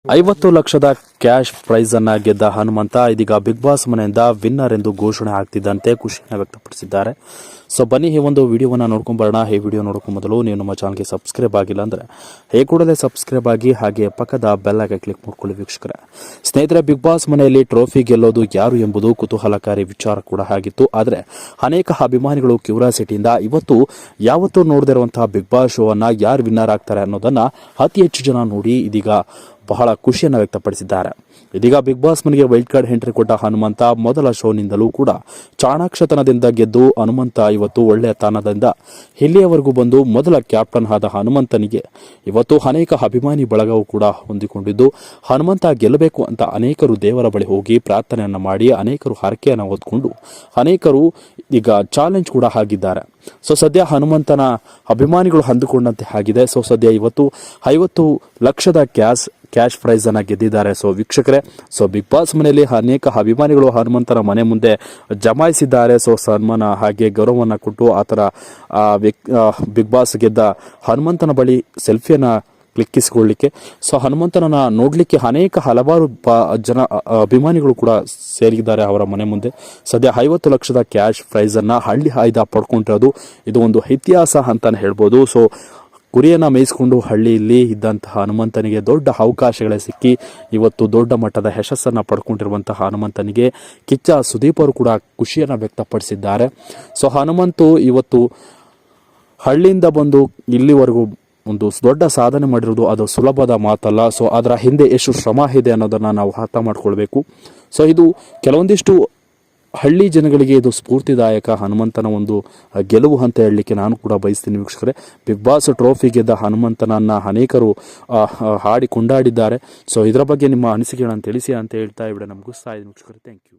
50 ಲಕ್ಷದ cash prize ಅನ್ನ ಗೆದ್ದ ಹನುಮಂತ ಇದೀಗ ಬಿಗ್ ಬಾಸ್ ಮನೆಯಿಂದ ವಿನ್ನರ್ ಎಂದು ಘೋಷಣೆ ಆಗ್ತಿದ್ದಂತೆ ಖುಷಿಯನ್ನು ವ್ಯಕ್ತಪಡಿಸಿದ್ದಾರೆ. ಸೊ ಬನ್ನಿ ಈ ಒಂದು ವಿಡಿಯೋವನ್ನು ನೋಡ್ಕೊಂಡು ಬರೋಣ. ಈ ವಿಡಿಯೋ ನೋಡೋಕೆ ಮೊದಲು ನೀವು ನಮ್ಮ ಚಾನಲ್ಗೆ ಸಬ್ಸ್ಕ್ರೈಬ್ ಆಗಿಲ್ಲ ಅಂದ್ರೆ ಕೂಡಲೇ ಸಬ್ಸ್ಕ್ರೈಬ್ ಆಗಿ ಹಾಗೆ ಪಕ್ಕದ ಬೆಲ್ ಐಕಾನ್ ಕ್ಲಿಕ್ ಮಾಡ್ಕೊಳ್ಳಿ ವೀಕ್ಷಕರೇ. ಸ್ನೇಹಿತರೆ, ಬಿಗ್ ಬಾಸ್ ಮನೆಯಲ್ಲಿ ಟ್ರೋಫಿ ಗೆಲ್ಲೋದು ಯಾರು ಎಂಬುದು ಕುತೂಹಲಕಾರಿ ವಿಚಾರ ಕೂಡ ಆಗಿತ್ತು. ಆದರೆ ಅನೇಕ ಅಭಿಮಾನಿಗಳು ಕ್ಯೂರಿಯಾಸಿಟಿಯಿಂದ ಯಾವತ್ತೂ ನೋಡದಿರುವಂತಹ ಬಿಗ್ ಬಾಸ್ ಶೋ ಅನ್ನ ಯಾರು ವಿನ್ನರ್ ಆಗ್ತಾರೆ ಅನ್ನೋದನ್ನ ಅತಿ ಹೆಚ್ಚು ಜನ ನೋಡಿ ಇದೀಗ ಬಹಳ ಖುಷಿಯನ್ನು ವ್ಯಕ್ತಪಡಿಸಿದ್ದಾರೆ. ಇದೀಗ ಬಿಗ್ ಬಾಸ್ ಮನೆಗೆ ವೈಲ್ಡ್ ಕಾರ್ಡ್ ಎಂಟ್ರಿ ಕೊಟ್ಟ ಹನುಮಂತ ಮೊದಲ ಶೋನಿಂದಲೂ ಕೂಡ ಚಾಣಾಕ್ಷತನದಿಂದ ಗೆದ್ದು ಹನುಮಂತ ಇವತ್ತು ಒಳ್ಳೆಯ ತಾಣದಿಂದ ಇಲ್ಲಿಯವರೆಗೂ ಬಂದು ಮೊದಲ ಕ್ಯಾಪ್ಟನ್ ಆದ ಹನುಮಂತನಿಗೆ ಇವತ್ತು ಅನೇಕ ಅಭಿಮಾನಿ ಬಳಗವು ಕೂಡ ಹೊಂದಿಕೊಂಡಿದ್ದು ಹನುಮಂತ ಗೆಲ್ಲಬೇಕು ಅಂತ ಅನೇಕರು ದೇವರ ಬಳಿ ಹೋಗಿ ಪ್ರಾರ್ಥನೆಯನ್ನು ಮಾಡಿ ಅನೇಕರು ಹರಕೆಯನ್ನು ಹೊತ್ಕೊಂಡು ಅನೇಕರು ಈಗ ಚಾಲೆಂಜ್ ಕೂಡ ಆಗಿದ್ದಾರೆ. ಸೊ ಸದ್ಯ ಹನುಮಂತನ ಅಭಿಮಾನಿಗಳು ಅಂದುಕೊಂಡಂತೆ ಆಗಿದೆ. ಸೊ ಸದ್ಯ ಇವತ್ತು 50 ಲಕ್ಷದ ಕ್ಯಾಶ್ ಪ್ರೈಸ್ ಅನ್ನ ಗೆದ್ದಿದ್ದಾರೆ. ಸೊ ವೀಕ್ಷಕರೇ, ಸೊ ಬಿಗ್ ಬಾಸ್ ಮನೆಯಲ್ಲಿ ಅನೇಕ ಅಭಿಮಾನಿಗಳು ಹನುಮಂತನ ಮನೆ ಮುಂದೆ ಜಮಾಯಿಸಿದ್ದಾರೆ. ಸೊ ಸನ್ಮಾನ ಹಾಗೆ ಗೌರವವನ್ನು ಕೊಟ್ಟು ಆತರ ಬಿಗ್ ಬಾಸ್ ಗೆದ್ದ ಹನುಮಂತನ ಬಳಿ ಸೆಲ್ಫಿಯನ್ನ ಕ್ಲಿಕ್ಕಿಸಿಕೊಳ್ಳಿಕ್ಕೆ ಸೊ ಹನುಮಂತನನ್ನ ನೋಡ್ಲಿಕ್ಕೆ ಹಲವಾರು ಜನ ಅಭಿಮಾನಿಗಳು ಕೂಡ ಸೇರಿದ್ದಾರೆ ಅವರ ಮನೆ ಮುಂದೆ. ಸದ್ಯ 50 ಲಕ್ಷದ ಕ್ಯಾಶ್ ಪ್ರೈಸ್ ಅನ್ನ ಹಳ್ಳಿ ಆಯ್ದ ಪಡ್ಕೊಂಡಿರೋದು ಇದು ಒಂದು ಇತಿಹಾಸ ಅಂತಾನೆ ಹೇಳ್ಬೋದು. ಸೊ ಕುರಿಯನ್ನ ಮೇಯಿಸಿಕೊಂಡು ಹಳ್ಳಿಯಲ್ಲಿ ಇದ್ದಂತಹ ಹನುಮಂತನಿಗೆ ದೊಡ್ಡ ಅವಕಾಶಗಳೇ ಸಿಕ್ಕಿ ಇವತ್ತು ದೊಡ್ಡ ಮಟ್ಟದ ಯಶಸ್ಸನ್ನು ಪಡ್ಕೊಂಡಿರುವಂತಹ ಹನುಮಂತನಿಗೆ ಕಿಚ್ಚ ಸುದೀಪ್ ಅವರು ಕೂಡ ಖುಷಿಯನ್ನು ವ್ಯಕ್ತಪಡಿಸಿದ್ದಾರೆ. ಸೊ ಹನುಮಂತು ಇವತ್ತು ಹಳ್ಳಿಯಿಂದ ಬಂದು ಇಲ್ಲಿವರೆಗೂ ಒಂದು ದೊಡ್ಡ ಸಾಧನೆ ಮಾಡಿರೋದು ಅದು ಸುಲಭದ ಮಾತಲ್ಲ. ಸೊ ಅದರ ಹಿಂದೆ ಎಷ್ಟು ಶ್ರಮ ಇದೆ ಅನ್ನೋದನ್ನ ನಾವು ಅರ್ಥ ಮಾಡ್ಕೊಳ್ಬೇಕು. ಸೊ ಇದು ಕೆಲವೊಂದಿಷ್ಟು ಹಳ್ಳಿ ಜನಗಳಿಗೆ ಇದು ಸ್ಫೂರ್ತಿದಾಯಕ ಹನುಮಂತನ ಒಂದು ಗೆಲುವು ಅಂತ ಹೇಳಲಿಕ್ಕೆ ನಾನು ಕೂಡ ಬಯಸ್ತೀನಿ ವೀಕ್ಷಕರೇ. ಬಿಗ್ ಬಾಸ್ ಟ್ರೋಫಿ ಗೆದ್ದ ಹನುಮಂತನನ್ನ ಅನೇಕರು ಹಾಡಿ ಕೊಂಡಾಡಿದ್ದಾರೆ. ಸೊ ಇದರ ಬಗ್ಗೆ ನಿಮ್ಮ ಅನಿಸಿಕೆಗಳನ್ನು ತಿಳಿಸಿ ಅಂತ ಹೇಳ್ತಾ ವಿಡಿಯೋ ಮುಗಿಸ್ತಾ ಇದ್ದೀನಿ ವೀಕ್ಷಕರೇ. Thank you.